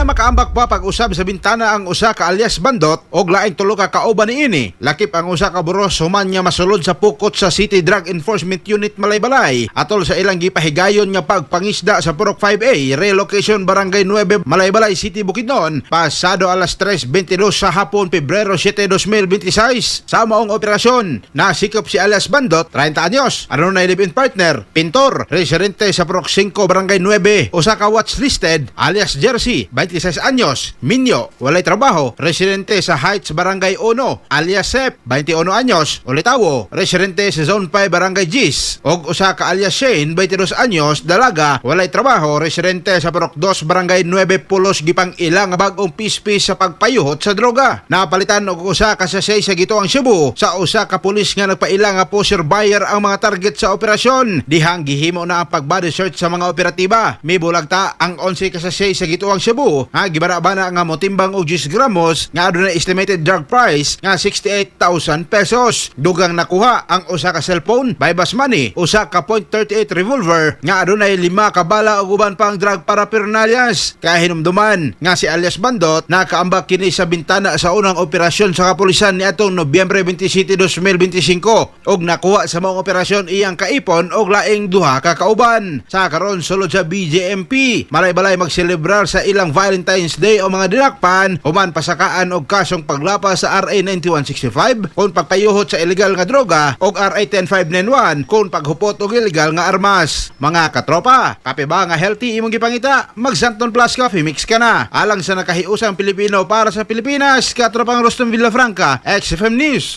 makaambak pa pag-usab sa bintana ang usa ka alias Bandot og laing tulo ka kauban niini. Lakip ang usa ka buros human nga masulod sa pukot sa City Drug Enforcement Unit Malaybalay atol sa ilang gipahigayon nga pagpangisda sa Purok 5A Relocation Barangay 9 Malaybalay City Bukidnon pasado alas 3:22 sa hapon Pebrero 7, 2026. Sa maong operasyon nasikop si alias Bandot 30 anyos, adunay live-in partner, pintor, residente sa Purok 5 Barangay 9, usa ka watchlisted alias Jersey 26 anyos, minyo, walay trabaho, residente sa Heights Barangay 1, alias Sep, 21 anyos, ulitawo, residente sa Zone 5 Barangay Gis, og usa ka alias Shane, 22 anyos, dalaga, walay trabaho, residente sa Purok 2 Barangay 9 Pulos, gipang ilang bagong pispis sa pagpayuhot sa droga. Napalitan og usa ka sasay sa Gituang Cebu sa usa ka pulis nga nagpailang nga pusher buyer ang mga target sa operasyon. Dihang gihimo na ang pag-body search sa mga operatiba. Mibulagta ang 11 ka sasay sa Gituang Cebu nga gibara-bana nga motimbang og 10 gramos nga adunay estimated drug price nga 68,000 pesos. Dugang nakuha ang usa ka cellphone, buy-bus money, usa ka .38 revolver nga adunay 5 ka bala ug uban pang drug paraphernalias. Kaya hinumduman nga si alias Bandot nakaambak kini sa bintana sa unang operasyon sa kapulisan niadtong Nobyembre 27, 2025 og nakuha sa maong operasyon iyang kaipon og laing duha ka kauban. Sa karon sulod sa BJMP, Malaybalay magselebrar sa ilang Valentine's Day o mga dinakpan human pasakaan og kasong paglapas sa RA 9165 kung pagpayuhot sa illegal nga droga og RA 10591 kung paghupot og illegal nga armas. Mga katropa, kape ba nga healthy imong gipangita? Mag Santon Plus Coffee Mix ka na. Alang sa nakahiusang Pilipino para sa Pilipinas, katropang Rostom Villafranca, XFM News.